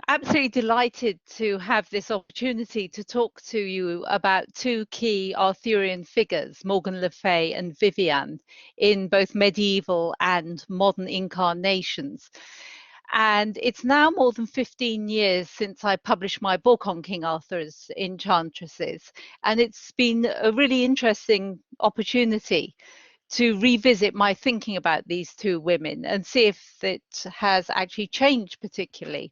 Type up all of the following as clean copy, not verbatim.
Absolutely delighted to have this opportunity to talk to you about two key Arthurian figures, Morgan Le Fay and Vivian, in both medieval and modern incarnations. And it's now more than 15 years since I published my book on King Arthur's Enchantresses. And it's been a really interesting opportunity to revisit my thinking about these two women and see if it has actually changed particularly.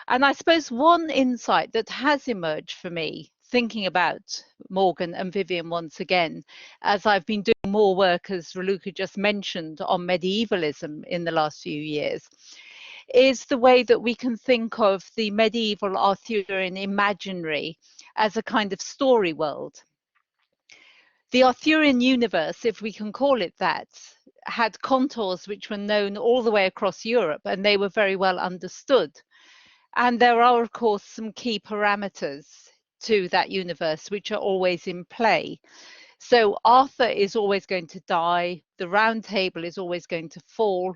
And I suppose one insight that has emerged for me thinking about Morgan and Vivian once again, as I've been doing more work, as Raluca just mentioned, on medievalism in the last few years, is the way that we can think of the medieval Arthurian imaginary as a kind of story world. The Arthurian universe, if we can call it that, had contours which were known all the way across Europe, and they were very well understood. And there are, of course, some key parameters to that universe which are always in play. So Arthur is always going to die, the Round Table is always going to fall,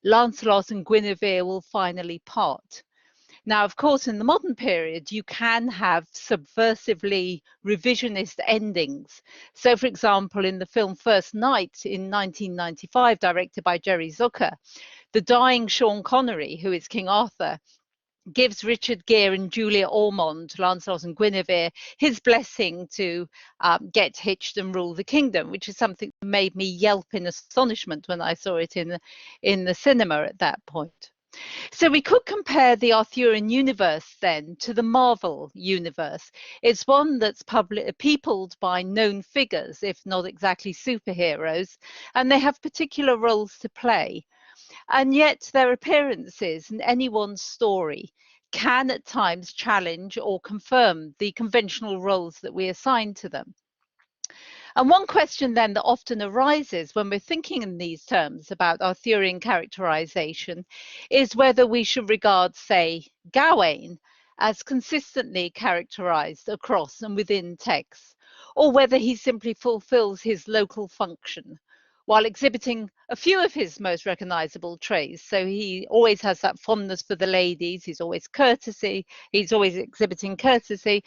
Lancelot and Guinevere will finally part. Now, of course, in the modern period, you can have subversively revisionist endings. So, for example, in the film First Night in 1995, directed by Jerry Zucker, the dying Sean Connery, who is King Arthur, gives Richard Gere and Julia Ormond, Lancelot and Guinevere, his blessing to get hitched and rule the kingdom, which is something that made me yelp in astonishment when I saw it in the cinema at that point. So we could compare the Arthurian universe then to the Marvel universe. It's one that's peopled by known figures, if not exactly superheroes, and they have particular roles to play. And yet their appearances in any one story can at times challenge or confirm the conventional roles that we assign to them. And one question then that often arises when we're thinking in these terms about Arthurian characterization is whether we should regard, say, Gawain as consistently characterized across and within texts, or whether he simply fulfills his local function while exhibiting a few of his most recognizable traits. So he always has that fondness for the ladies, he's always exhibiting courtesy,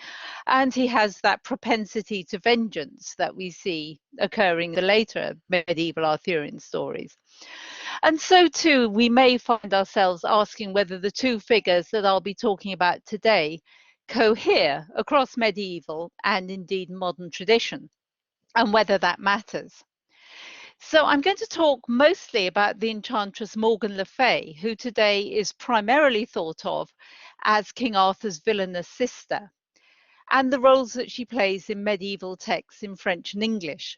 and he has that propensity to vengeance that we see occurring in the later medieval Arthurian stories. And so too, we may find ourselves asking whether the two figures that I'll be talking about today cohere across medieval and indeed modern tradition, and whether that matters. So I'm going to talk mostly about the enchantress Morgan Le Fay, who today is primarily thought of as King Arthur's villainous sister, and the roles that she plays in medieval texts in French and English.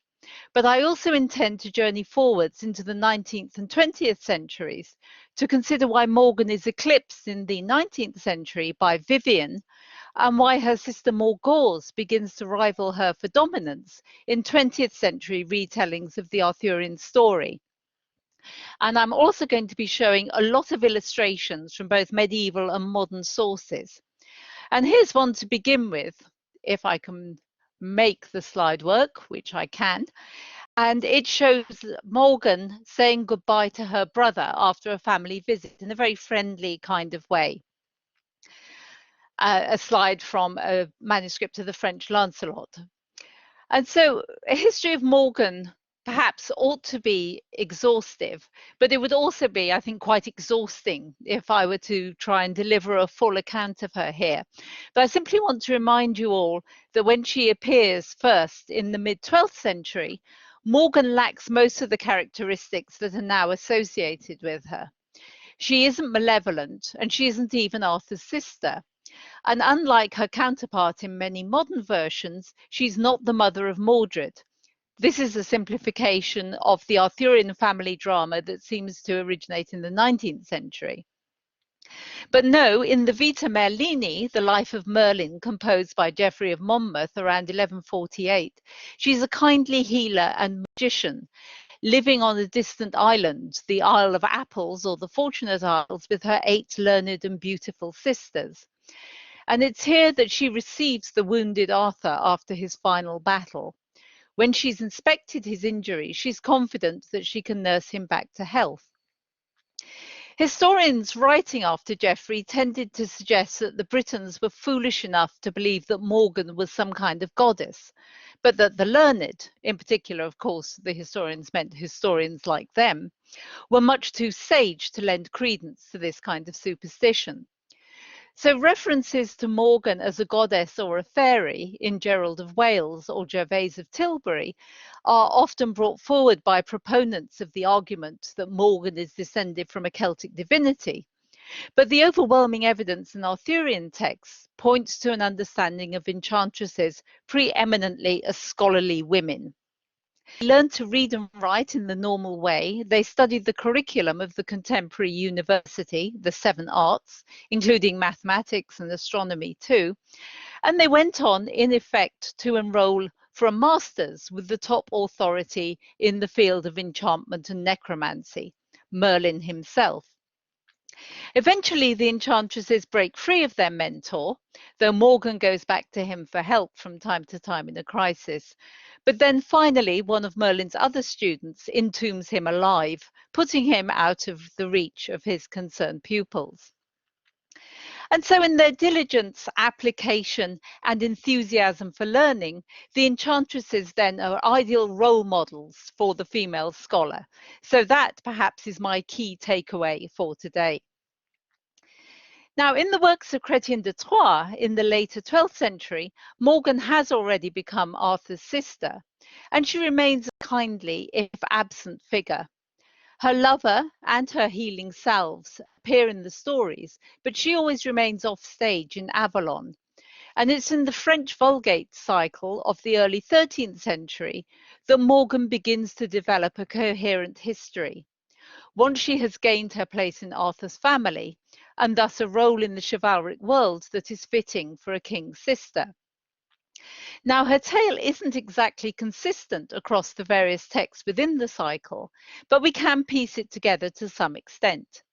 But I also intend to journey forwards into the 19th and 20th centuries to consider why Morgan is eclipsed in the 19th century by Vivian, and why her sister Morgause begins to rival her for dominance in 20th century retellings of the Arthurian story. And I'm also going to be showing a lot of illustrations from both medieval and modern sources. And here's one to begin with, if I can make the slide work, which I can. And it shows Morgan saying goodbye to her brother after a family visit in a very friendly kind of way. A slide from a manuscript of the French Lancelot. And so a history of Morgan perhaps ought to be exhaustive, but it would also be, I think, quite exhausting if I were to try and deliver a full account of her here. But I simply want to remind you all that when she appears first in the mid-12th century, Morgan lacks most of the characteristics that are now associated with her. She isn't malevolent, and she isn't even Arthur's sister. And unlike her counterpart in many modern versions, she's not the mother of Mordred. This is a simplification of the Arthurian family drama that seems to originate in the 19th century. But no, in the Vita Merlini, the life of Merlin, composed by Geoffrey of Monmouth around 1148, she's a kindly healer and magician, living on a distant island, the Isle of Apples or the Fortunate Isles, with her 8 learned and beautiful sisters. And it's here that she receives the wounded Arthur after his final battle. When she's inspected his injury, she's confident that she can nurse him back to health. Historians writing after Geoffrey tended to suggest that the Britons were foolish enough to believe that Morgan was some kind of goddess, but that the learned, in particular, of course, the historians meant historians like them, were much too sage to lend credence to this kind of superstition. So references to Morgan as a goddess or a fairy in Gerald of Wales or Gervase of Tilbury are often brought forward by proponents of the argument that Morgan is descended from a Celtic divinity. But the overwhelming evidence in Arthurian texts points to an understanding of enchantresses preeminently as scholarly women. They learned to read and write in the normal way. They studied the curriculum of the contemporary university, the 7 arts, including mathematics and astronomy too. And they went on, in effect, to enroll for a master's with the top authority in the field of enchantment and necromancy, Merlin himself. Eventually, the enchantresses break free of their mentor, though Morgan goes back to him for help from time to time in a crisis. But then finally, one of Merlin's other students entombs him alive, putting him out of the reach of his concerned pupils. And so in their diligence, application, and enthusiasm for learning, the enchantresses then are ideal role models for the female scholar. So that perhaps is my key takeaway for today. Now, in the works of Chrétien de Troyes in the later 12th century, Morgan has already become Arthur's sister, and she remains a kindly, if absent, figure. Her lover and her healing salves appear in the stories, but she always remains off stage in Avalon. And it's in the French Vulgate cycle of the early 13th century that Morgan begins to develop a coherent history. Once she has gained her place in Arthur's family, and thus a role in the chivalric world that is fitting for a king's sister. Now, her tale isn't exactly consistent across the various texts within the cycle, but we can piece it together to some extent.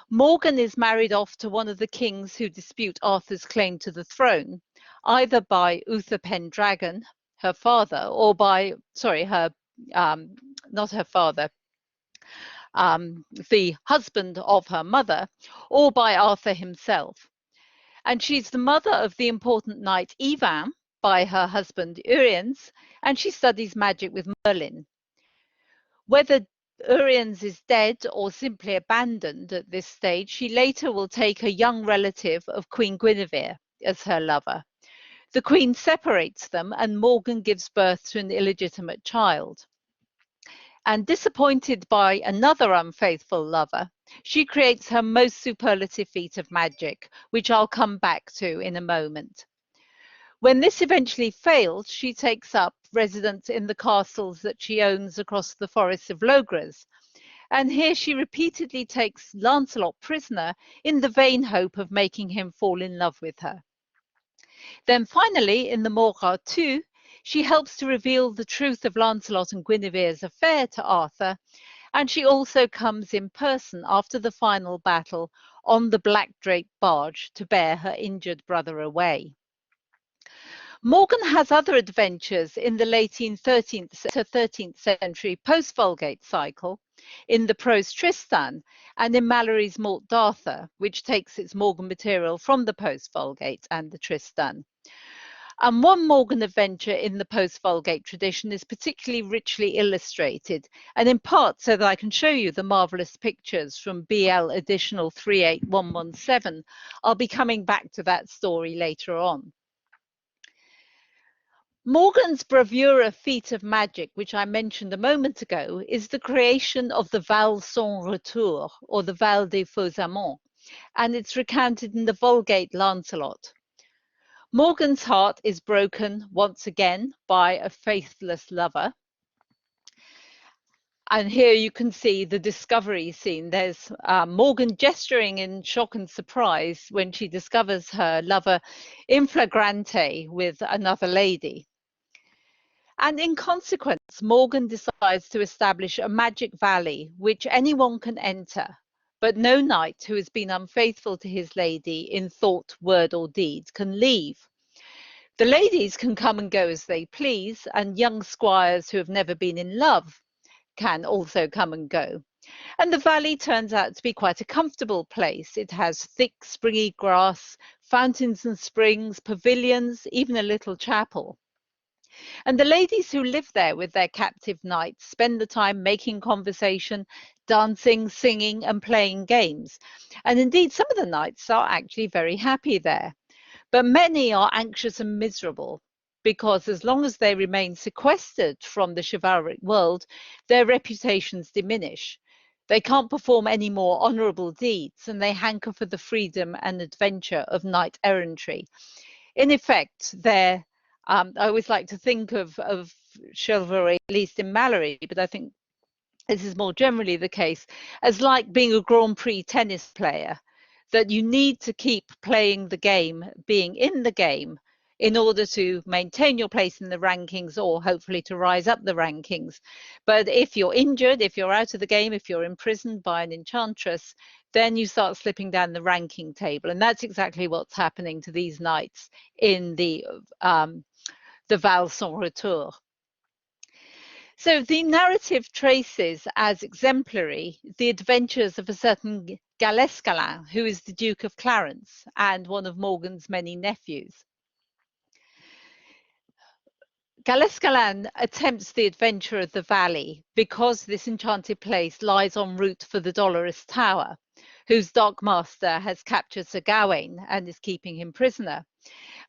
Morgan is married off to one of the kings who dispute Arthur's claim to the throne, either by Uther Pendragon, her father, or by, not her father, the husband of her mother, or by Arthur himself. And she's the mother of the important knight Ivan by her husband Uriens, and she studies magic with Merlin. Whether Uriens is dead or simply abandoned at this stage, she later will take a young relative of Queen Guinevere as her lover. The queen separates them, and Morgan gives birth to an illegitimate child. And disappointed by another unfaithful lover, she creates her most superlative feat of magic, which I'll come back to in a moment. When this eventually fails, she takes up residence in the castles that she owns across the forests of Logres. And here she repeatedly takes Lancelot prisoner in the vain hope of making him fall in love with her. Then finally, in the Morra II, she helps to reveal the truth of Lancelot and Guinevere's affair to Arthur, and she also comes in person after the final battle on the black draped barge to bear her injured brother away. Morgan has other adventures in the late 13th to 13th century post-Vulgate cycle, in the prose Tristan, and in Malory's Morte d'Arthur, which takes its Morgan material from the post-Vulgate and the Tristan. And one Morgan adventure in the post-Vulgate tradition is particularly richly illustrated, and in part so that I can show you the marvellous pictures from BL Additional 38117. I'll be coming back to that story later on. Morgan's bravura feat of magic, which I mentioned a moment ago, is the creation of the Val Sans Retour, or the Val des Faux Amants, and it's recounted in the Vulgate Lancelot. Morgan's heart is broken once again by a faithless lover. And here you can see the discovery scene. There's Morgan gesturing in shock and surprise when she discovers her lover in flagrante with another lady. And in consequence, Morgan decides to establish a magic valley which anyone can enter, but no knight who has been unfaithful to his lady in thought, word, or deed can leave. The ladies can come and go as they please, and young squires who have never been in love can also come and go. And the valley turns out to be quite a comfortable place. It has thick, springy grass, fountains and springs, pavilions, even a little chapel. And the ladies who live there with their captive knights spend the time making conversation, dancing, singing, and playing games. And indeed, some of the knights are actually very happy there. But many are anxious and miserable because as long as they remain sequestered from the chivalric world, their reputations diminish. They can't perform any more honourable deeds, and they hanker for the freedom and adventure of knight errantry. In effect, I always like to think of chivalry, at least in Mallory, but I think this is more generally the case, as like being a Grand Prix tennis player, that you need to keep playing the game, being in the game, in order to maintain your place in the rankings or hopefully to rise up the rankings. But if you're injured, if you're out of the game, if you're imprisoned by an enchantress, then you start slipping down the ranking table. And that's exactly what's happening to these knights in the Val Sans Retour. So the narrative traces as exemplary the adventures of a certain Galescalin, who is the Duke of Clarence and one of Morgan's many nephews. Galescalin attempts the adventure of the valley because this enchanted place lies en route for the Dolorous Tower, whose Dark Master has captured Sir Gawain and is keeping him prisoner.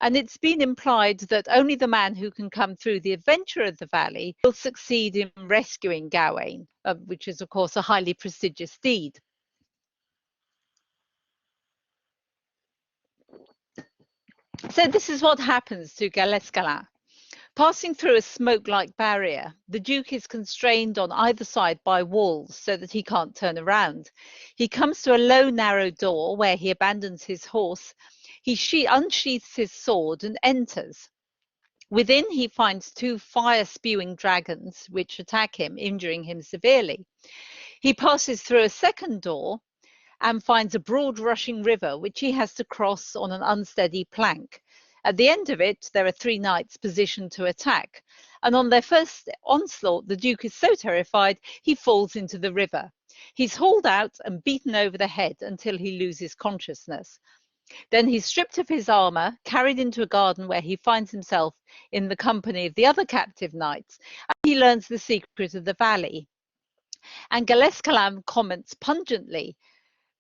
And it's been implied that only the man who can come through the adventure of the valley will succeed in rescuing Gawain, which is, of course, a highly prestigious deed. So this is what happens to Galescalin. Passing through a smoke-like barrier, the Duke is constrained on either side by walls so that he can't turn around. He comes to a low, narrow door where he abandons his horse. He unsheaths his sword and enters. Within, he finds two fire-spewing dragons which attack him, injuring him severely. He passes through a second door and finds a broad rushing river which he has to cross on an unsteady plank. At the end of it, there are three knights positioned to attack, and on their first onslaught, the Duke is so terrified he falls into the river. He's hauled out and beaten over the head until he loses consciousness. Then he's stripped of his armour, carried into a garden where he finds himself in the company of the other captive knights, and he learns the secret of the valley. And Galescalin comments pungently,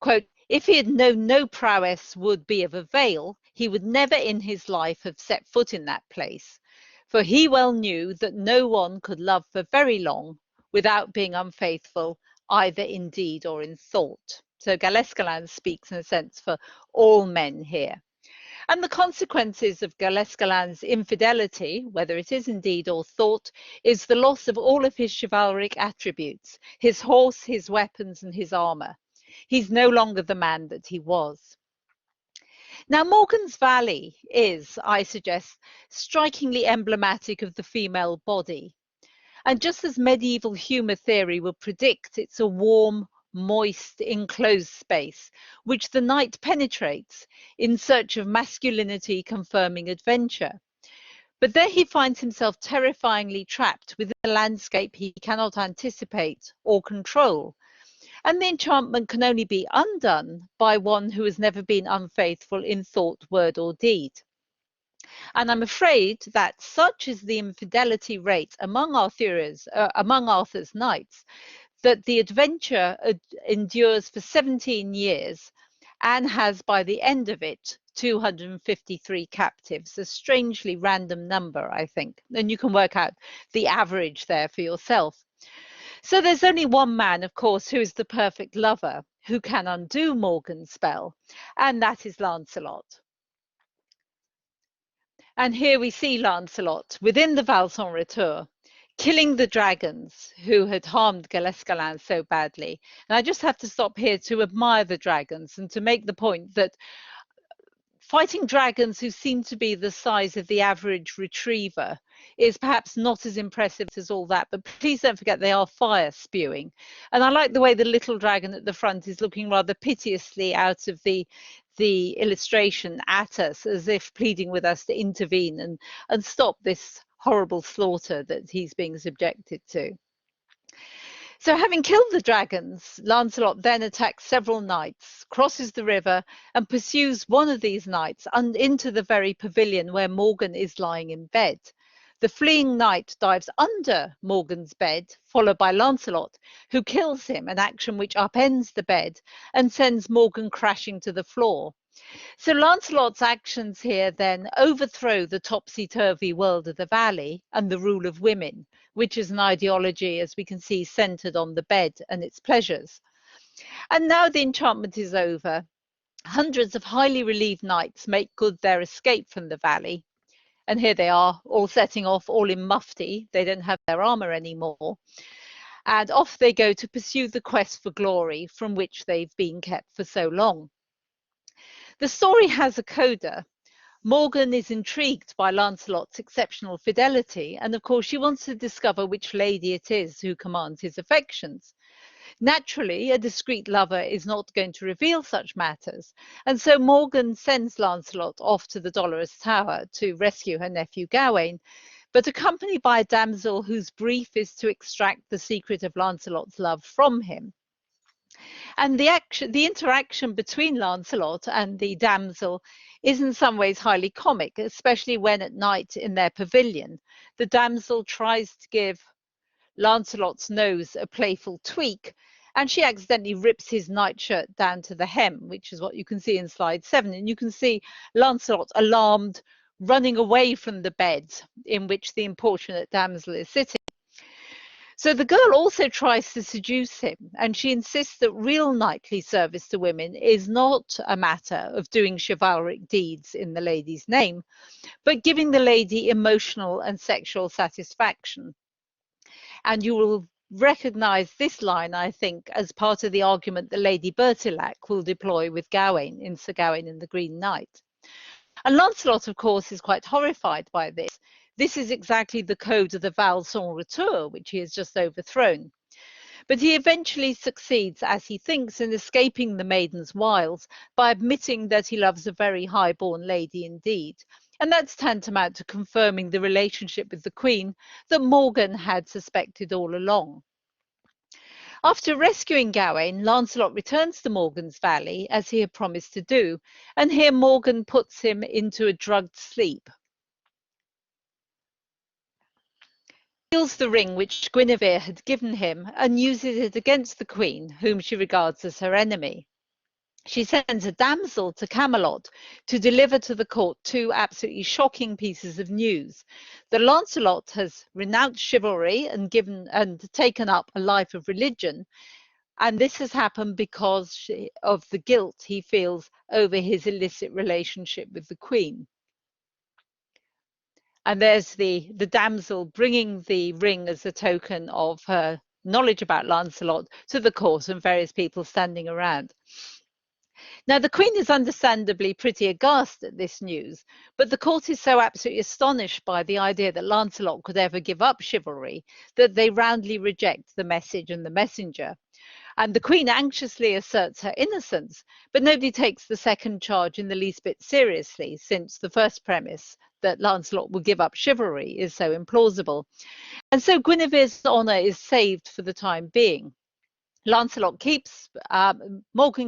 quote, "If he had known no prowess would be of avail, he would never in his life have set foot in that place. For he well knew that no one could love for very long without being unfaithful, either in deed or in thought." So Galescalin speaks in a sense for all men here. And the consequences of Galescalin's infidelity, whether it is in deed or thought, is the loss of all of his chivalric attributes, his horse, his weapons, and his armour. He's no longer the man that he was. Now, Morgan's Valley is, I suggest, strikingly emblematic of the female body. And just as medieval humour theory would predict, it's a warm, moist, enclosed space, which the knight penetrates in search of masculinity confirming adventure. But there he finds himself terrifyingly trapped within a landscape he cannot anticipate or control. And the enchantment can only be undone by one who has never been unfaithful in thought, word, or deed. And I'm afraid that such is the infidelity rate among Arthur's knights, that the adventure endures for 17 years and has, by the end of it, 253 captives, a strangely random number, I think. And you can work out the average there for yourself. So there's only one man, of course, who is the perfect lover, who can undo Morgan's spell, and that is Lancelot. And here we see Lancelot within the Val Sans Retour, killing the dragons who had harmed Galescalin so badly. And I just have to stop here to admire the dragons and to make the point that fighting dragons who seem to be the size of the average retriever is perhaps not as impressive as all that, but please don't forget they are fire spewing. And I like the way the little dragon at the front is looking rather piteously out of the illustration at us, as if pleading with us to intervene and stop this horrible slaughter that he's being subjected to. So having killed the dragons, Lancelot then attacks several knights, crosses the river and pursues one of these knights into the very pavilion where Morgan is lying in bed. The fleeing knight dives under Morgan's bed, followed by Lancelot, who kills him, an action which upends the bed and sends Morgan crashing to the floor. So Lancelot's actions here then overthrow the topsy-turvy world of the valley and the rule of women, which is an ideology, as we can see, centered on the bed and its pleasures. And now the enchantment is over. Hundreds of highly relieved knights make good their escape from the valley. And here they are, all setting off, all in mufti. They don't have their armor anymore. And off they go to pursue the quest for glory from which they've been kept for so long. The story has a coda. Morgan is intrigued by Lancelot's exceptional fidelity, and of course she wants to discover which lady it is who commands his affections. Naturally, a discreet lover is not going to reveal such matters, and so Morgan sends Lancelot off to the Dolorous Tower to rescue her nephew Gawain, but accompanied by a damsel whose brief is to extract the secret of Lancelot's love from him. And the interaction between Lancelot and the damsel is in some ways highly comic, especially when at night in their pavilion, the damsel tries to give Lancelot's nose a playful tweak, and she accidentally rips his nightshirt down to the hem, which is what you can see in slide 7. And you can see Lancelot, alarmed, running away from the bed in which the importunate damsel is sitting. So the girl also tries to seduce him, and she insists that real knightly service to women is not a matter of doing chivalric deeds in the lady's name, but giving the lady emotional and sexual satisfaction. And you will recognize this line, I think, as part of the argument that Lady Bertilac will deploy with Gawain in Sir Gawain and the Green Knight. And Lancelot, of course, is quite horrified by this. This is exactly the code of the Val sans retour, which he has just overthrown. But he eventually succeeds, as he thinks, in escaping the maiden's wiles by admitting that he loves a very high-born lady indeed. And that's tantamount to confirming the relationship with the Queen that Morgan had suspected all along. After rescuing Gawain, Lancelot returns to Morgan's Valley, as he had promised to do, and here Morgan puts him into a drugged sleep. He steals the ring which Guinevere had given him and uses it against the Queen, whom she regards as her enemy. She sends a damsel to Camelot to deliver to the court two absolutely shocking pieces of news: that Lancelot has renounced chivalry and taken up a life of religion, and this has happened because of the guilt he feels over his illicit relationship with the Queen. And there's the damsel bringing the ring as a token of her knowledge about Lancelot to the court and various people standing around. Now, the Queen is understandably pretty aghast at this news, but the court is so absolutely astonished by the idea that Lancelot could ever give up chivalry that they roundly reject the message and the messenger. And the Queen anxiously asserts her innocence, but nobody takes the second charge in the least bit seriously, since the first premise, that Lancelot will give up chivalry, is so implausible. And so Guinevere's honour is saved for the time being. Morgan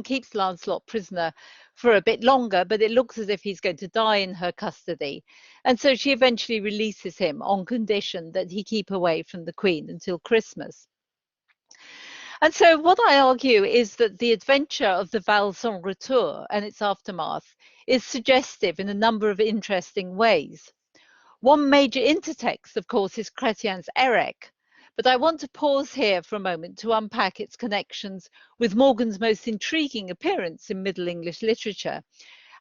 keeps Lancelot prisoner for a bit longer, but it looks as if he's going to die in her custody. And so she eventually releases him on condition that he keep away from the Queen until Christmas. And so what I argue is that the adventure of the Val sans retour and its aftermath is suggestive in a number of interesting ways. One major intertext, of course, is Chrétien's Erec, but I want to pause here for a moment to unpack its connections with Morgan's most intriguing appearance in Middle English literature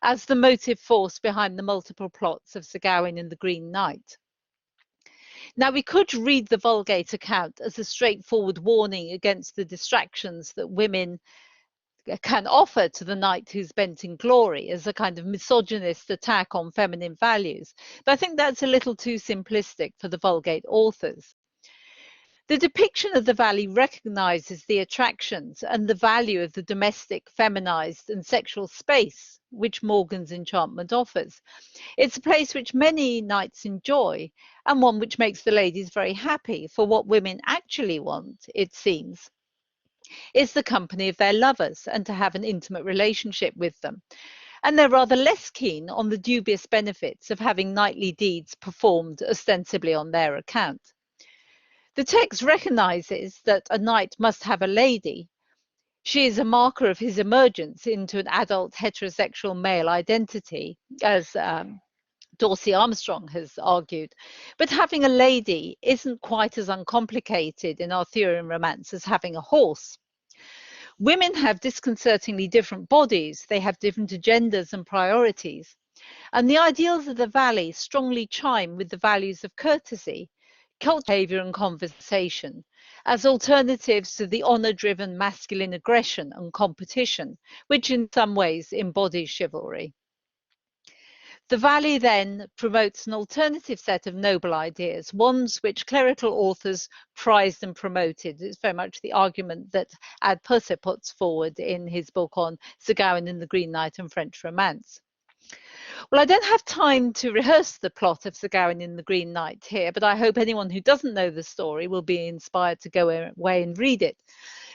as the motive force behind the multiple plots of Sir Gawain and the Green Knight. Now, we could read the Vulgate account as a straightforward warning against the distractions that women can offer to the knight who's bent in glory, as a kind of misogynist attack on feminine values. But I think that's a little too simplistic for the Vulgate authors. The depiction of the valley recognizes the attractions and the value of the domestic, feminized and sexual space which Morgan's enchantment offers. It's a place which many knights enjoy, and one which makes the ladies very happy, for what women actually want, it seems, is the company of their lovers and to have an intimate relationship with them. And they're rather less keen on the dubious benefits of having knightly deeds performed ostensibly on their account. The text recognizes that a knight must have a lady. She is a marker of his emergence into an adult heterosexual male identity, as Dorsey Armstrong has argued. But having a lady isn't quite as uncomplicated in Arthurian romance as having a horse. Women have disconcertingly different bodies, they have different agendas and priorities. And the ideals of the valley strongly chime with the values of courtesy, cultural behavior, and conversation as alternatives to the honor driven masculine aggression and competition, which in some ways embodies chivalry. The Valley then promotes an alternative set of noble ideas, ones which clerical authors prized and promoted. It's very much the argument that Ad Pusser puts forward in his book on Sir Gawain and the Green Knight and French romance. Well, I don't have time to rehearse the plot of Sir Gawain and the Green Knight here, but I hope anyone who doesn't know the story will be inspired to go away and read it.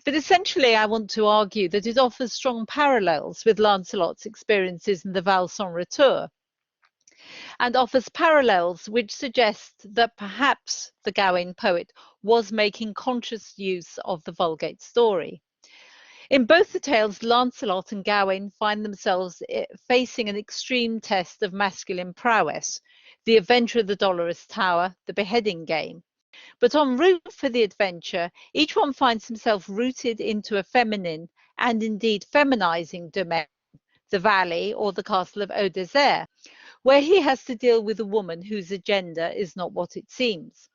But essentially, I want to argue that it offers strong parallels with Lancelot's experiences in the Val Sans Retour, and offers parallels which suggest that perhaps the Gawain poet was making conscious use of the Vulgate story. In both the tales, Lancelot and Gawain find themselves facing an extreme test of masculine prowess, the adventure of the Dolorous Tower, the beheading game. But en route for the adventure, each one finds himself rooted into a feminine and indeed feminizing domain, the valley or the castle of Eau-Désert, where he has to deal with a woman whose agenda is not what it seems.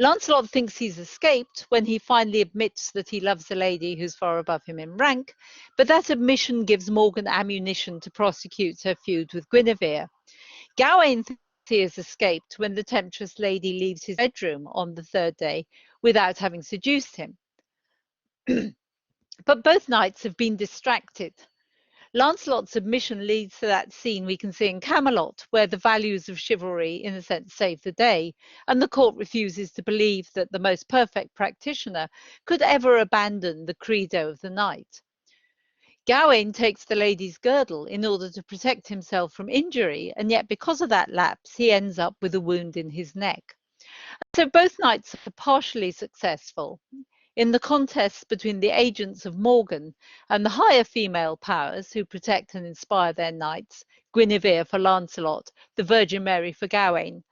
Lancelot thinks he's escaped when he finally admits that he loves a lady who's far above him in rank, but that admission gives Morgan ammunition to prosecute her feud with Guinevere. Gawain thinks he has escaped when the temptress lady leaves his bedroom on the third day without having seduced him. But both knights have been distracted. Lancelot's admission leads to that scene we can see in Camelot, where the values of chivalry, in a sense, save the day, and the court refuses to believe that the most perfect practitioner could ever abandon the credo of the knight. Gawain takes the lady's girdle in order to protect himself from injury, and yet because of that lapse, he ends up with a wound in his neck. So both knights are partially successful. In the contest between the agents of Morgan and the higher female powers who protect and inspire their knights, Guinevere for Lancelot, the Virgin Mary for Gawain,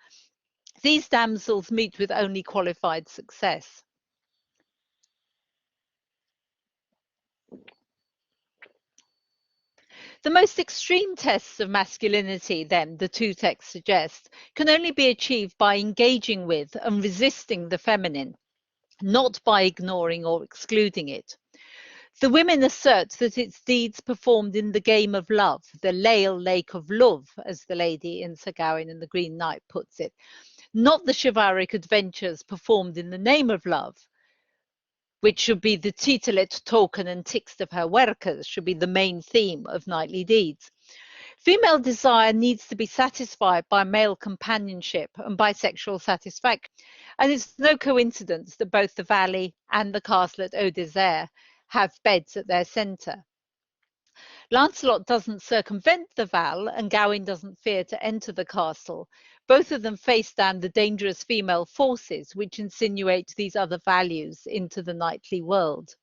these damsels meet with only qualified success. The most extreme tests of masculinity, then, the two texts suggest, can only be achieved by engaging with and resisting the feminine, not by ignoring or excluding it. The women assert that it's deeds performed in the game of love, the Leal Lake of Love, as the lady in Sir Gawain and the Green Knight puts it, not the chivalric adventures performed in the name of love, which should be the titulet, token, and text of her workers, should be the main theme of knightly deeds. Female desire needs to be satisfied by male companionship and by sexual satisfaction. And it's no coincidence that both the valley and the castle at Eau-Désert have beds at their centre. Lancelot doesn't circumvent the Val, and Gawain doesn't fear to enter the castle. Both of them face down the dangerous female forces which insinuate these other values into the knightly world.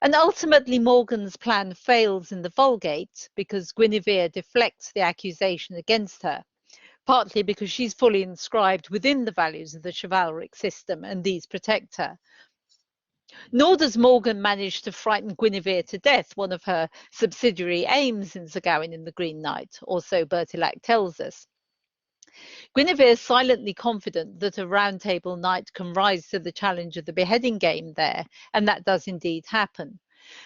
And ultimately, Morgan's plan fails in the Vulgate because Guinevere deflects the accusation against her, partly because she's fully inscribed within the values of the chivalric system and these protect her. Nor does Morgan manage to frighten Guinevere to death, one of her subsidiary aims in Sir Gawain and the Green Knight, or so Bertilac tells us. Guinevere is silently confident that a round table knight can rise to the challenge of the beheading game there, and that does indeed happen.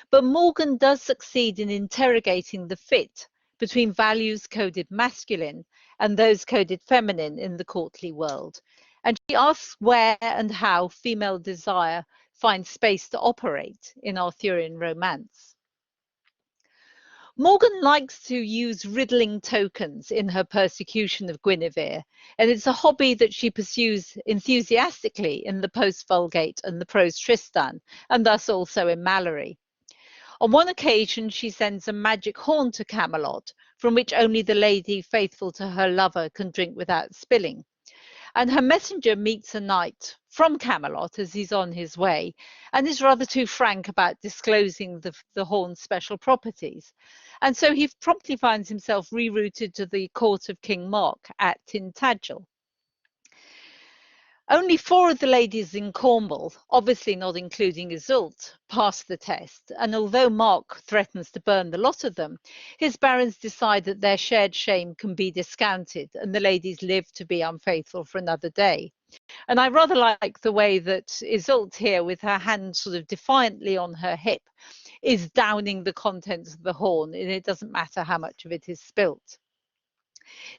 But Morgan does succeed in interrogating the fit between values coded masculine and those coded feminine in the courtly world. And she asks where and how female desire finds space to operate in Arthurian romance. Morgan likes to use riddling tokens in her persecution of Guinevere, and it's a hobby that she pursues enthusiastically in the Post-Vulgate and the Prose Tristan, and thus also in Malory. On one occasion, she sends a magic horn to Camelot, from which only the lady faithful to her lover can drink without spilling. And her messenger meets a knight from Camelot as he's on his way, and is rather too frank about disclosing the horn's special properties. And so he promptly finds himself rerouted to the court of King Mark at Tintagel. Only 4 of the ladies in Cornwall, obviously not including Iseult, pass the test, and although Mark threatens to burn the lot of them, his barons decide that their shared shame can be discounted and the ladies live to be unfaithful for another day. And I rather like the way that Iseult here, with her hand sort of defiantly on her hip, is downing the contents of the horn, and it doesn't matter how much of it is spilt.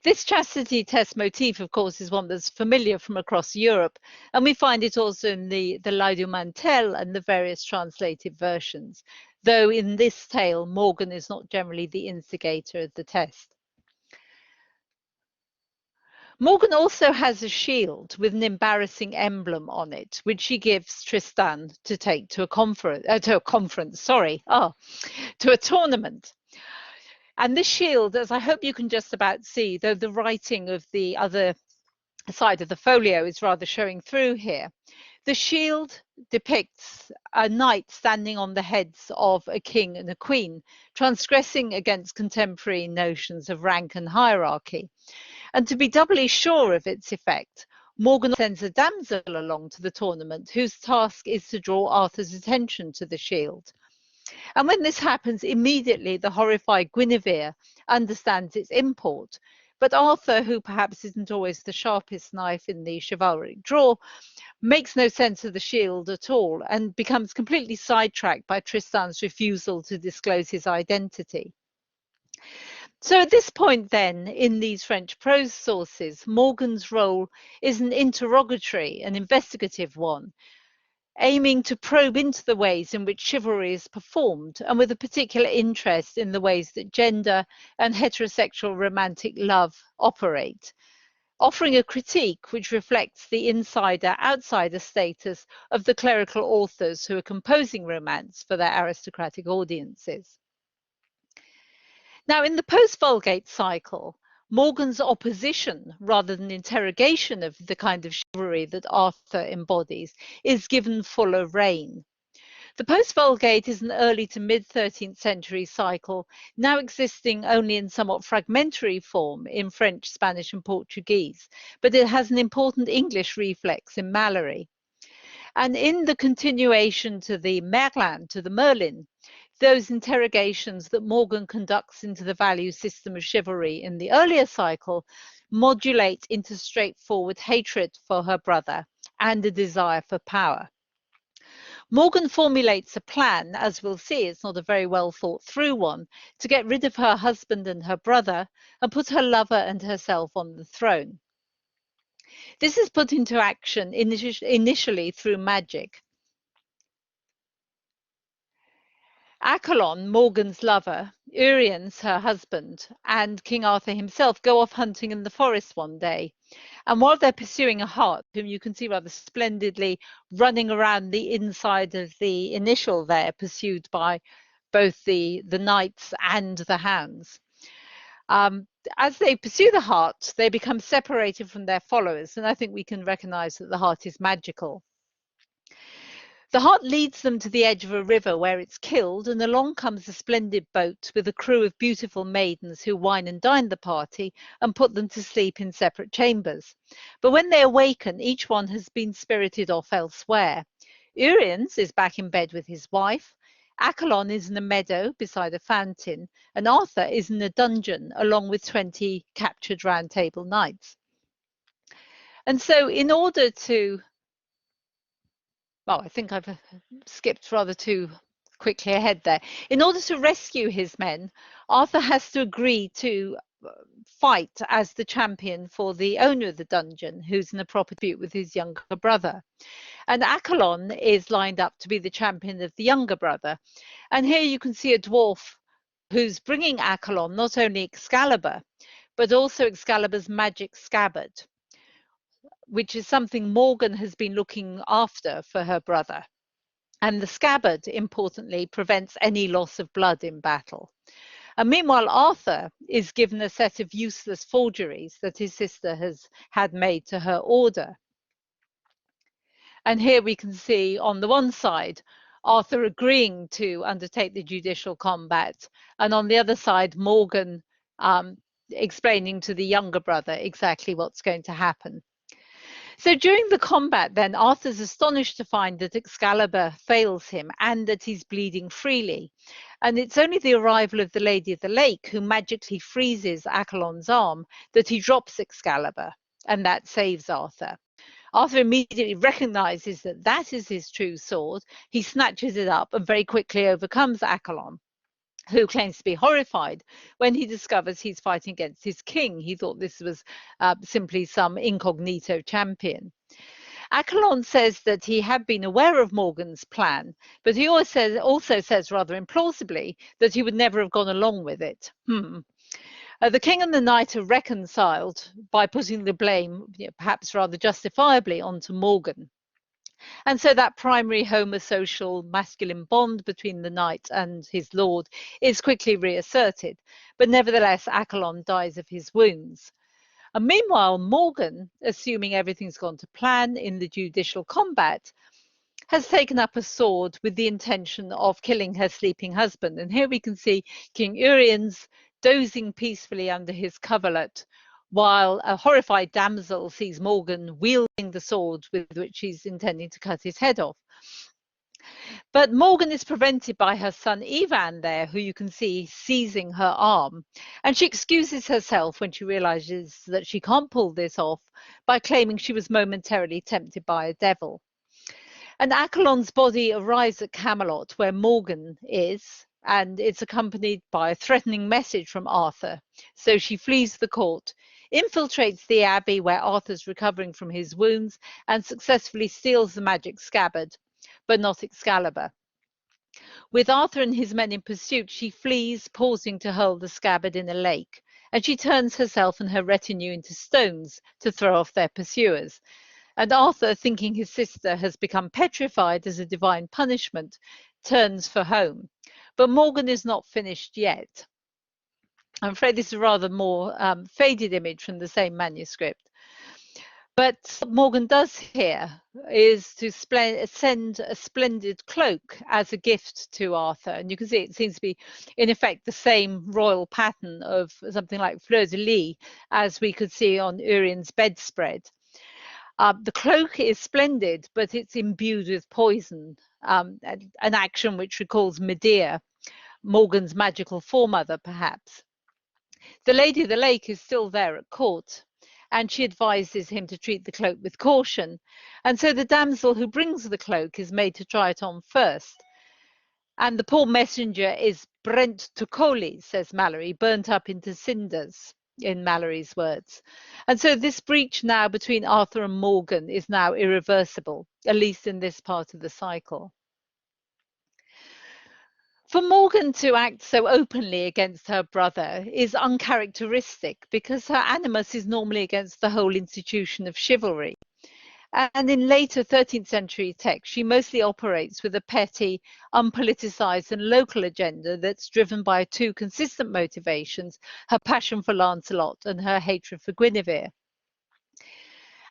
This chastity test motif, of course, is one that's familiar from across Europe, and we find it also in the L'Œil du Mantel and the various translated versions, though in this tale, Morgan is not generally the instigator of the test. Morgan also has a shield with an embarrassing emblem on it, which she gives Tristan to take to a tournament. And this shield, as I hope you can just about see, though the writing of the other side of the folio is rather showing through here, the shield depicts a knight standing on the heads of a king and a queen, transgressing against contemporary notions of rank and hierarchy. And to be doubly sure of its effect, Morgan sends a damsel along to the tournament whose task is to draw Arthur's attention to the shield. And when this happens, immediately the horrified Guinevere understands its import. But Arthur, who perhaps isn't always the sharpest knife in the chivalric drawer, makes no sense of the shield at all and becomes completely sidetracked by Tristan's refusal to disclose his identity. So at this point then, in these French prose sources, Morgan's role is an interrogatory, an investigative one, aiming to probe into the ways in which chivalry is performed, and with a particular interest in the ways that gender and heterosexual romantic love operate, offering a critique which reflects the insider-outsider status of the clerical authors who are composing romance for their aristocratic audiences. Now, in the post-Vulgate cycle, Morgan's opposition, rather than interrogation of the kind of chivalry that Arthur embodies, is given fuller rein. The post-Vulgate is an early to mid-13th century cycle, now existing only in somewhat fragmentary form in French, Spanish and Portuguese, but it has an important English reflex in Malory. And in the continuation to the Merlin, to the Merlin, those interrogations that Morgan conducts into the value system of chivalry in the earlier cycle modulate into straightforward hatred for her brother and a desire for power. Morgan formulates a plan, as we'll see, it's not a very well thought through one, to get rid of her husband and her brother and put her lover and herself on the throne. This is put into action initially through magic. Accolon, Morgan's lover, Uriens, her husband, and King Arthur himself go off hunting in the forest one day. And while they're pursuing a hart, whom you can see rather splendidly running around the inside of the initial there, pursued by both the knights and the hounds. As they pursue the hart, they become separated from their followers, and I think we can recognize that the hart is magical. The hart leads them to the edge of a river where it's killed, and along comes a splendid boat with a crew of beautiful maidens who wine and dine the party and put them to sleep in separate chambers. But when they awaken, each one has been spirited off elsewhere. Uriens is back in bed with his wife, Accolon is in a meadow beside a fountain, and Arthur is in a dungeon along with 20 captured Round Table knights. And so in order to I think I've skipped rather too quickly ahead there. In order to rescue his men, Arthur has to agree to fight as the champion for the owner of the dungeon, who's in a proper dispute with his younger brother. And Accolon is lined up to be the champion of the younger brother. And here you can see a dwarf who's bringing Accolon not only Excalibur, but also Excalibur's magic scabbard, which is something Morgan has been looking after for her brother. And the scabbard, importantly, prevents any loss of blood in battle. And meanwhile, Arthur is given a set of useless forgeries that his sister has had made to her order. And here we can see on the one side, Arthur agreeing to undertake the judicial combat, and on the other side, Morgan explaining to the younger brother exactly what's going to happen. So during the combat, then, Arthur's astonished to find that Excalibur fails him and that he's bleeding freely. And it's only the arrival of the Lady of the Lake, who magically freezes Accolon's arm, that he drops Excalibur, and that saves Arthur. Arthur immediately recognizes that that is his true sword. He snatches it up and very quickly overcomes Accolon, who claims to be horrified when he discovers he's fighting against his king. He thought this was simply some incognito champion. Accolon says that he had been aware of Morgan's plan, but he also says rather implausibly that he would never have gone along with it. The king and the knight are reconciled by putting the blame, perhaps rather justifiably, onto Morgan. And so that primary homosocial masculine bond between the knight and his lord is quickly reasserted. But nevertheless, Accolon dies of his wounds. And meanwhile, Morgan, assuming everything's gone to plan in the judicial combat, has taken up a sword with the intention of killing her sleeping husband. And here we can see King Uriens dozing peacefully under his coverlet, while a horrified damsel sees Morgan wielding the sword with which he's intending to cut his head off. But Morgan is prevented by her son Ivan there, who you can see seizing her arm. And she excuses herself when she realizes that she can't pull this off by claiming she was momentarily tempted by a devil. And Accolon's body arrives at Camelot, where Morgan is, and it's accompanied by a threatening message from Arthur. So she flees the court, infiltrates the abbey where Arthur's recovering from his wounds, and successfully steals the magic scabbard, but not Excalibur. With Arthur and his men in pursuit, she flees, pausing to hurl the scabbard in a lake, and she turns herself and her retinue into stones to throw off their pursuers. And Arthur, thinking his sister has become petrified as a divine punishment, turns for home. But Morgan is not finished yet. I'm afraid this is a rather more faded image from the same manuscript. But what Morgan does here is to send a splendid cloak as a gift to Arthur. And you can see it seems to be, in effect, the same royal pattern of something like fleur-de-lis as we could see on Urien's bedspread. The cloak is splendid, but it's imbued with poison, an action which recalls Medea, Morgan's magical foremother, perhaps. The Lady of the Lake is still there at court, and she advises him to treat the cloak with caution. And so the damsel who brings the cloak is made to try it on first. And the poor messenger is brent to colis, says Mallory, burnt up into cinders, in Mallory's words. And so this breach now between Arthur and Morgan is now irreversible, at least in this part of the cycle. For Morgan to act so openly against her brother is uncharacteristic because her animus is normally against the whole institution of chivalry. And in later 13th century texts, she mostly operates with a petty, unpoliticized and local agenda that's driven by two consistent motivations, her passion for Lancelot and her hatred for Guinevere.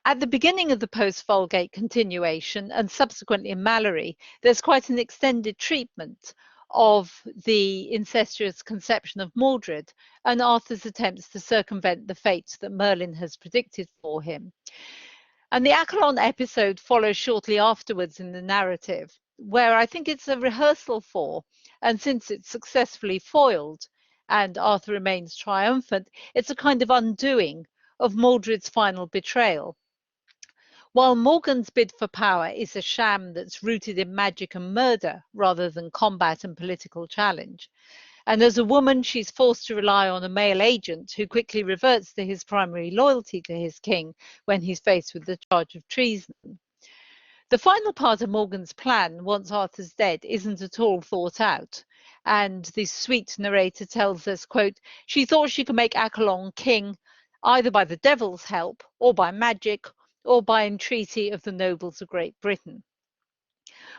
At the beginning of the post-Vulgate continuation and subsequently in Mallory, there's quite an extended treatment of the incestuous conception of Mordred and Arthur's attempts to circumvent the fate that Merlin has predicted for him. And the Accolon episode follows shortly afterwards in the narrative, where I think it's a rehearsal for, and since it's successfully foiled and Arthur remains triumphant, it's a kind of undoing of Mordred's final betrayal. While Morgan's bid for power is a sham that's rooted in magic and murder rather than combat and political challenge. And as a woman, she's forced to rely on a male agent who quickly reverts to his primary loyalty to his king when he's faced with the charge of treason. The final part of Morgan's plan, once Arthur's dead, isn't at all thought out. And the sweet narrator tells us, quote, she thought she could make Accolon king either by the devil's help or by magic or by entreaty of the nobles of Great Britain.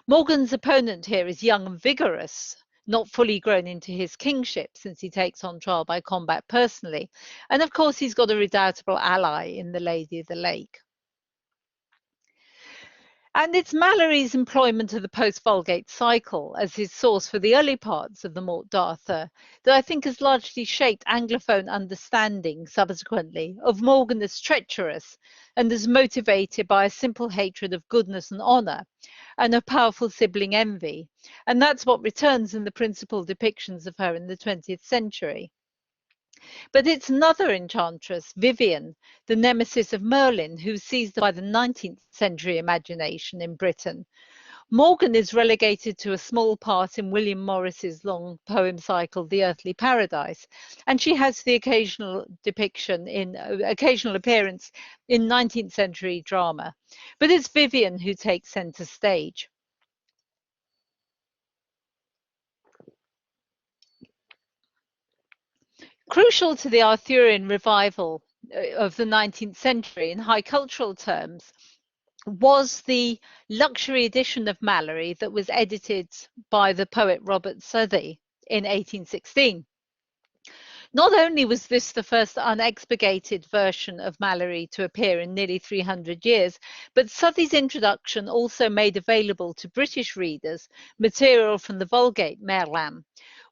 Morgan's opponent here is young and vigorous, not fully grown into his kingship since he takes on trial by combat personally. And of course, he's got a redoubtable ally in the Lady of the Lake. And it's Malory's employment of the post-Vulgate cycle as his source for the early parts of the Morte d'Arthur that I think has largely shaped Anglophone understanding subsequently of Morgan as treacherous and as motivated by a simple hatred of goodness and honour and a powerful sibling envy. And that's what returns in the principal depictions of her in the 20th century. But it's another enchantress, Vivian, the nemesis of Merlin, who's seized by the 19th century imagination in Britain. Morgan is relegated to a small part in William Morris's long poem cycle, The Earthly Paradise, and she has the occasional appearance in 19th century drama. But it's Vivian who takes centre stage. Crucial to the Arthurian revival of the 19th century in high cultural terms was the luxury edition of Malory that was edited by the poet Robert Southey in 1816. Not only was this the first unexpurgated version of Malory to appear in nearly 300 years, but Southey's introduction also made available to British readers material from the Vulgate Merlin,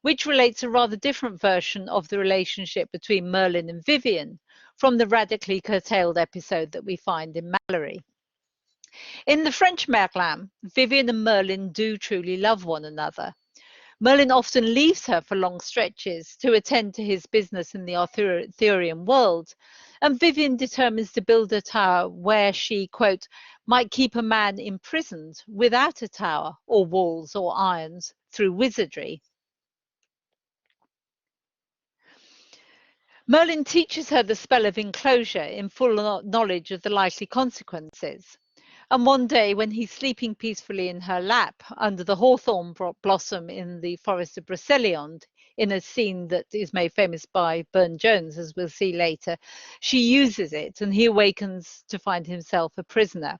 which relates a rather different version of the relationship between Merlin and Vivian from the radically curtailed episode that we find in Malory. In the French Merlin, Vivian and Merlin do truly love one another. Merlin often leaves her for long stretches to attend to his business in the Arthurian world, and Vivian determines to build a tower where she, quote, might keep a man imprisoned without a tower or walls or irons through wizardry. Merlin teaches her the spell of enclosure in full knowledge of the likely consequences. And one day, when he's sleeping peacefully in her lap under the hawthorn blossom in the forest of Broceliande, in a scene that is made famous by Burne-Jones, as we'll see later, she uses it and he awakens to find himself a prisoner.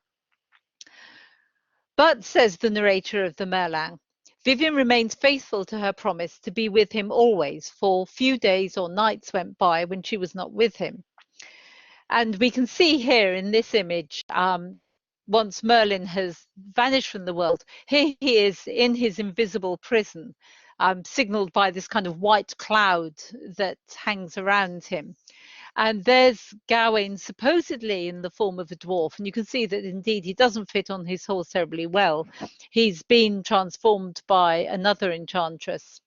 But, says the narrator of the Merlin, Vivian remains faithful to her promise to be with him always, for few days or nights went by when she was not with him. And we can see here in this image, once Merlin has vanished from the world, here he is in his invisible prison, signaled by this kind of white cloud that hangs around him. And there's Gawain, supposedly in the form of a dwarf. And you can see that indeed he doesn't fit on his horse terribly well. He's been transformed by another enchantress,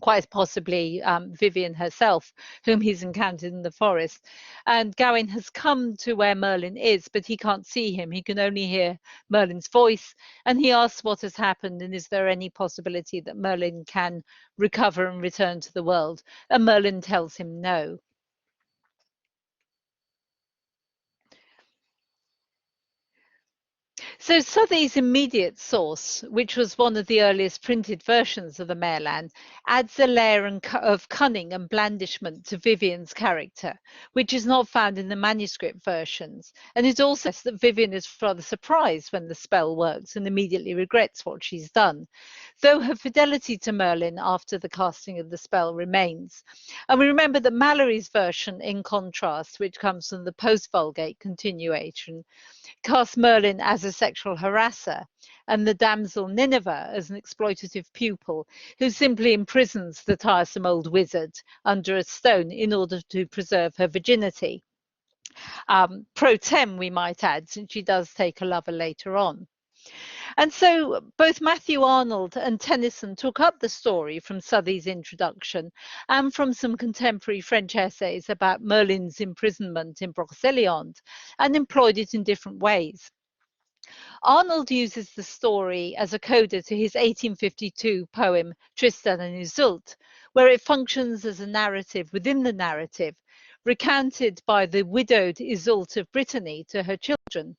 quite possibly Vivian herself, whom he's encountered in the forest. And Gawain has come to where Merlin is, but he can't see him. He can only hear Merlin's voice. And he asks what has happened and is there any possibility that Merlin can recover and return to the world? And Merlin tells him no. So Southey's immediate source, which was one of the earliest printed versions of the Merlin, adds a layer of cunning and blandishment to Vivian's character, which is not found in the manuscript versions. And it also says that Vivian is rather surprised when the spell works and immediately regrets what she's done, though her fidelity to Merlin after the casting of the spell remains. And we remember that Malory's version, in contrast, which comes from the post-Vulgate continuation, casts Merlin as a sexual harasser and the damsel Nineveh as an exploitative pupil who simply imprisons the tiresome old wizard under a stone in order to preserve her virginity. Pro tem, we might add, since she does take a lover later on. And so both Matthew Arnold and Tennyson took up the story from Southey's introduction and from some contemporary French essays about Merlin's imprisonment in Broceliande and employed it in different ways. Arnold uses the story as a coda to his 1852 poem Tristan and Iseult, where it functions as a narrative within the narrative, recounted by the widowed Iseult of Brittany to her children.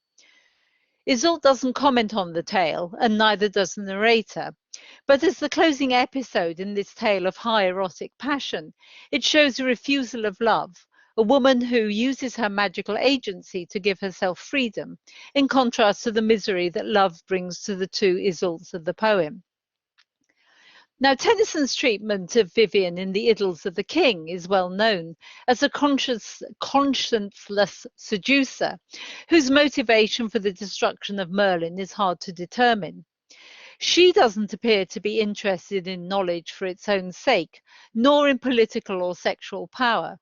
Isolde doesn't comment on the tale, and neither does the narrator. But as the closing episode in this tale of high erotic passion, it shows a refusal of love, a woman who uses her magical agency to give herself freedom, in contrast to the misery that love brings to the two Isoldes of the poem. Now, Tennyson's treatment of Vivian in the Idylls of the King is well known as a conscienceless seducer whose motivation for the destruction of Merlin is hard to determine. She doesn't appear to be interested in knowledge for its own sake, nor in political or sexual power.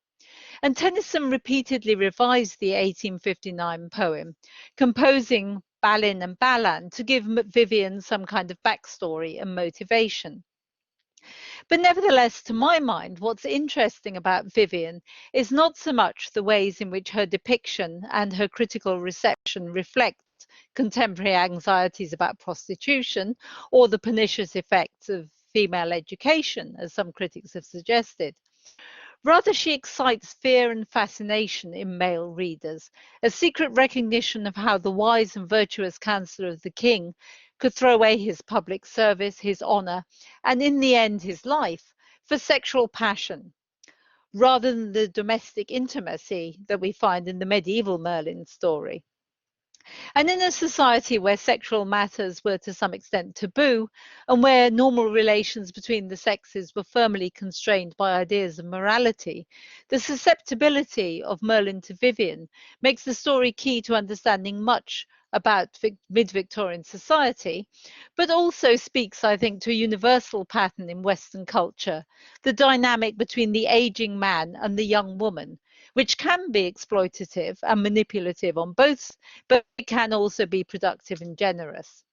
And Tennyson repeatedly revised the 1859 poem, composing Balin and Balan to give Vivian some kind of backstory and motivation. But nevertheless, to my mind, what's interesting about Vivian is not so much the ways in which her depiction and her critical reception reflect contemporary anxieties about prostitution or the pernicious effects of female education, as some critics have suggested. Rather, she excites fear and fascination in male readers, a secret recognition of how the wise and virtuous counsellor of the king could throw away his public service, his honour, and in the end his life, for sexual passion, rather than the domestic intimacy that we find in the medieval Merlin story. And in a society where sexual matters were to some extent taboo, and where normal relations between the sexes were firmly constrained by ideas of morality, the susceptibility of Merlin to Vivian makes the story key to understanding much about mid-Victorian society, but also speaks, I think, to a universal pattern in Western culture, the dynamic between the aging man and the young woman, which can be exploitative and manipulative on both, but it can also be productive and generous.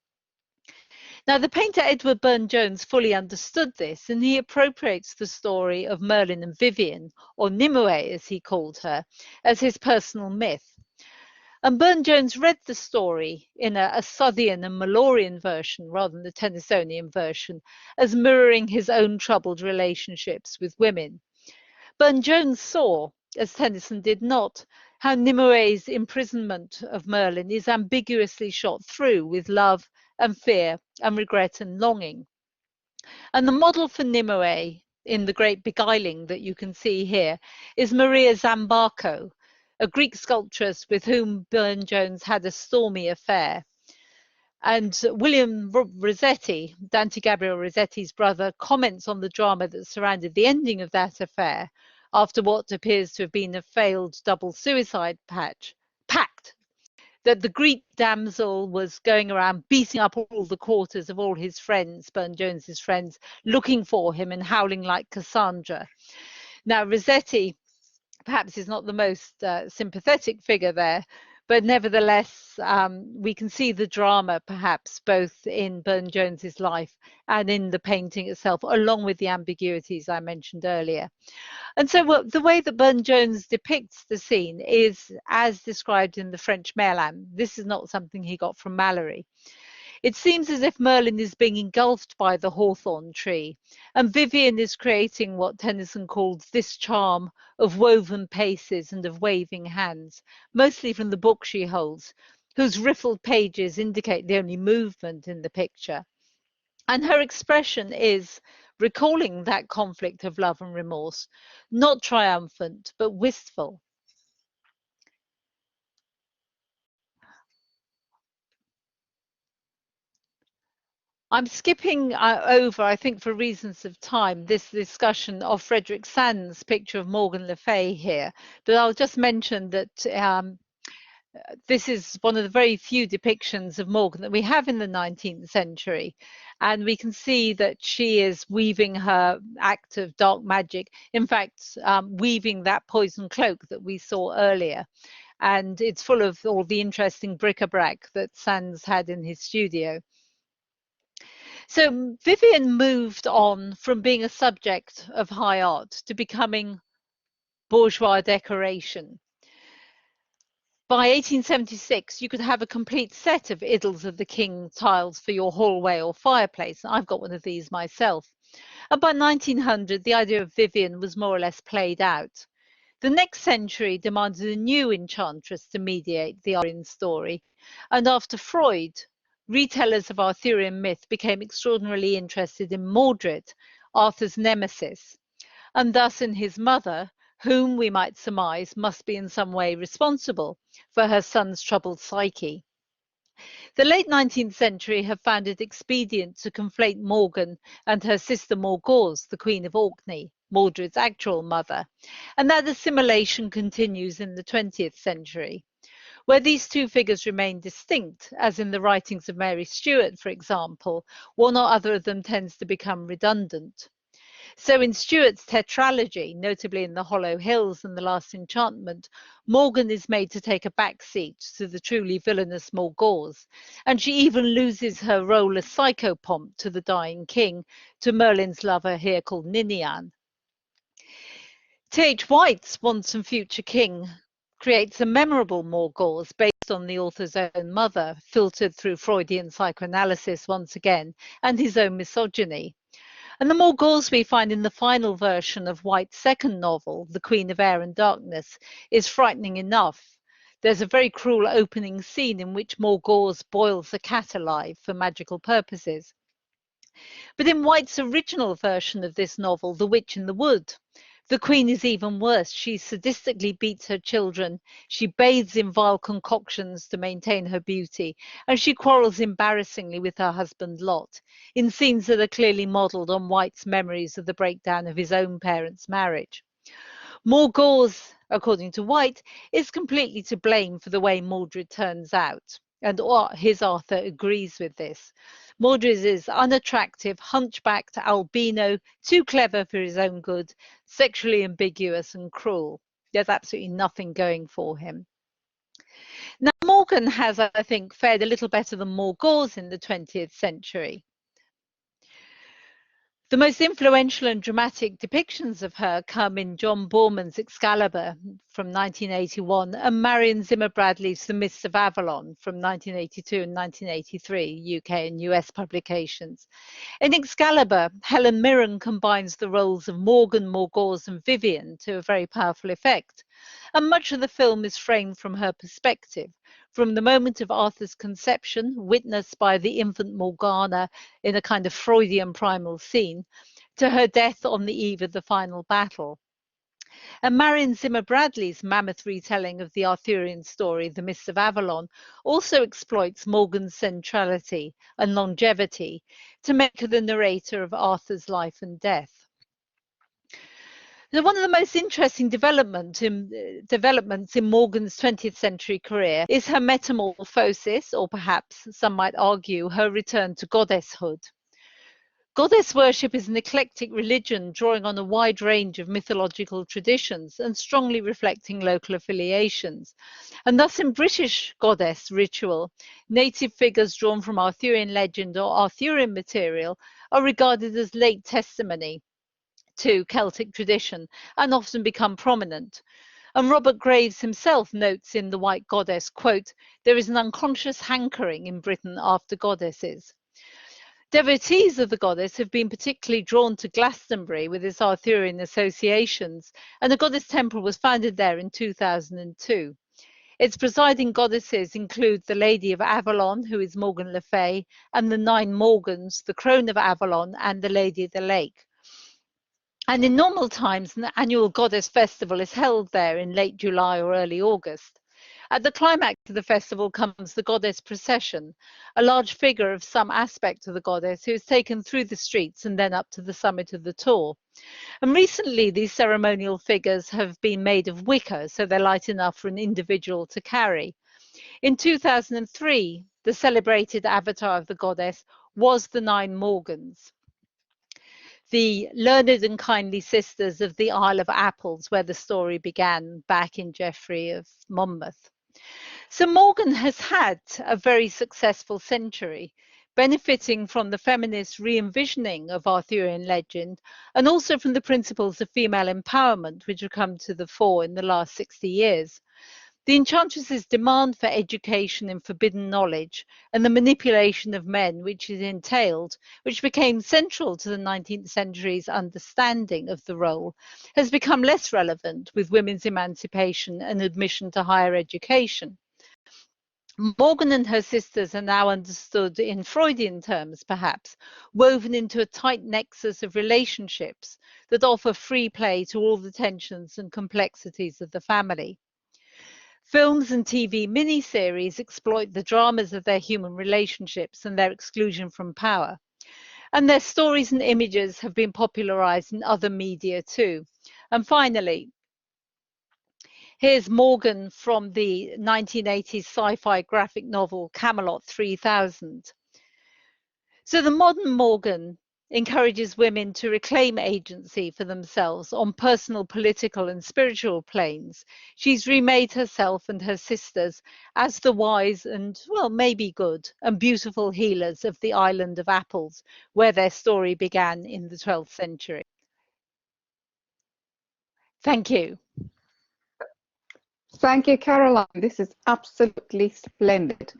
Now, the painter Edward Burne-Jones fully understood this, and he appropriates the story of Merlin and Vivian, or Nimue as he called her, as his personal myth. And Burne-Jones read the story in a Southian and Mallorean version rather than the Tennysonian version, as mirroring his own troubled relationships with women. Burne-Jones saw, as Tennyson did not, how Nimue's imprisonment of Merlin is ambiguously shot through with love and fear and regret and longing. And the model for Nimue in the great beguiling that you can see here is Maria Zambarco, a Greek sculptress with whom Burne-Jones had a stormy affair. And William Rossetti, Dante Gabriel Rossetti's brother, comments on the drama that surrounded the ending of that affair after what appears to have been a failed double suicide pact, that the Greek damsel was going around beating up all the quarters of all his friends, Burne-Jones's friends, looking for him and howling like Cassandra. Now, Rossetti perhaps is not the most sympathetic figure there, but nevertheless, we can see the drama perhaps both in Burne-Jones's life and in the painting itself, along with the ambiguities I mentioned earlier. And so the way that Burne-Jones depicts the scene is as described in the French Merlin. This is not something he got from Malory. It seems as if Merlin is being engulfed by the hawthorn tree, and Vivian is creating what Tennyson called this charm of woven paces and of waving hands, mostly from the book she holds, whose riffled pages indicate the only movement in the picture. And her expression is recalling that conflict of love and remorse, not triumphant, but wistful. I'm skipping over, I think for reasons of time, this discussion of Frederick Sand's picture of Morgan Le Fay here, but I'll just mention that this is one of the very few depictions of Morgan that we have in the 19th century. And we can see that she is weaving her act of dark magic, in fact, weaving that poison cloak that we saw earlier. And it's full of all the interesting bric-a-brac that Sands had in his studio. So Vivian moved on from being a subject of high art to becoming bourgeois decoration. By 1876, you could have a complete set of Idylls of the King tiles for your hallway or fireplace. I've got one of these myself. And by 1900, the idea of Vivian was more or less played out. The next century demanded a new enchantress to mediate the Arthurian story, and after Freud, retellers of Arthurian myth became extraordinarily interested in Mordred, Arthur's nemesis, and thus in his mother, whom we might surmise must be in some way responsible for her son's troubled psyche. The late 19th century have found it expedient to conflate Morgan and her sister Morgause, the Queen of Orkney, Mordred's actual mother, and that assimilation continues in the 20th century. Where these two figures remain distinct, as in the writings of Mary Stuart, for example, one or other of them tends to become redundant. So in Stuart's tetralogy, notably in The Hollow Hills and The Last Enchantment, Morgan is made to take a back seat to the truly villainous Morgause, and she even loses her role as psychopomp to the dying king, to Merlin's lover here called Ninian. T.H. White's Once and Future King creates a memorable Morgause based on the author's own mother, filtered through Freudian psychoanalysis once again, and his own misogyny. And the Morgause we find in the final version of White's second novel, The Queen of Air and Darkness, is frightening enough. There's a very cruel opening scene in which Morgause boils a cat alive for magical purposes. But in White's original version of this novel, The Witch in the Wood, the queen is even worse. She sadistically beats her children, she bathes in vile concoctions to maintain her beauty, and she quarrels embarrassingly with her husband Lot, in scenes that are clearly modelled on White's memories of the breakdown of his own parents' marriage. Morgause, according to White, is completely to blame for the way Mordred turns out. And his Arthur agrees with this. Mordred is unattractive, hunchbacked, albino, too clever for his own good, sexually ambiguous and cruel. There's absolutely nothing going for him. Now, Morgan has, I think, fared a little better than Morgause in the 20th century. The most influential and dramatic depictions of her come in John Boorman's Excalibur from 1981 and Marion Zimmer Bradley's The Mists of Avalon from 1982 and 1983, UK and US publications. In Excalibur, Helen Mirren combines the roles of Morgan, Morgause and Vivian to a very powerful effect, and much of the film is framed from her perspective, from the moment of Arthur's conception, witnessed by the infant Morgana in a kind of Freudian primal scene, to her death on the eve of the final battle. And Marion Zimmer Bradley's mammoth retelling of the Arthurian story, The Mists of Avalon, also exploits Morgan's centrality and longevity to make her the narrator of Arthur's life and death. One of the most interesting developments in Morgan's 20th century career is her metamorphosis, or perhaps some might argue her return to goddesshood. Goddess worship is an eclectic religion drawing on a wide range of mythological traditions and strongly reflecting local affiliations. And thus in British goddess ritual, native figures drawn from Arthurian legend or Arthurian material are regarded as late testimony to Celtic tradition and often become prominent. And Robert Graves himself notes in The White Goddess, quote, "There is an unconscious hankering in Britain after goddesses." Devotees of the goddess have been particularly drawn to Glastonbury with its Arthurian associations, and a goddess temple was founded there in 2002. Its presiding goddesses include the Lady of Avalon, who is Morgan Le Fay, and the 9 Morgans, the Crone of Avalon and the Lady of the Lake. And in normal times, an annual goddess festival is held there in late July or early August. At the climax of the festival comes the goddess procession, a large figure of some aspect of the goddess who is taken through the streets and then up to the summit of the Tor. And recently, these ceremonial figures have been made of wicker, so they're light enough for an individual to carry. In 2003, the celebrated avatar of the goddess was the 9 Morgans, the learned and kindly sisters of the Isle of Apples, where the story began back in Geoffrey of Monmouth. So Morgan has had a very successful century, benefiting from the feminist re-envisioning of Arthurian legend and also from the principles of female empowerment which have come to the fore in the last 60 years. The Enchantresses' demand for education and forbidden knowledge and the manipulation of men which it entailed, which became central to the 19th century's understanding of the role, has become less relevant with women's emancipation and admission to higher education. Morgan and her sisters are now understood in Freudian terms, perhaps, woven into a tight nexus of relationships that offer free play to all the tensions and complexities of the family. Films and TV miniseries exploit the dramas of their human relationships and their exclusion from power. And their stories and images have been popularized in other media too. And finally, here's Morgan from the 1980s sci-fi graphic novel Camelot 3000. So the modern Morgan encourages women to reclaim agency for themselves on personal, political, and spiritual planes. She's remade herself and her sisters as the wise and, well, maybe good and beautiful healers of the island of apples, where their story began in the 12th century. Thank you. Thank you, Caroline. This is absolutely splendid.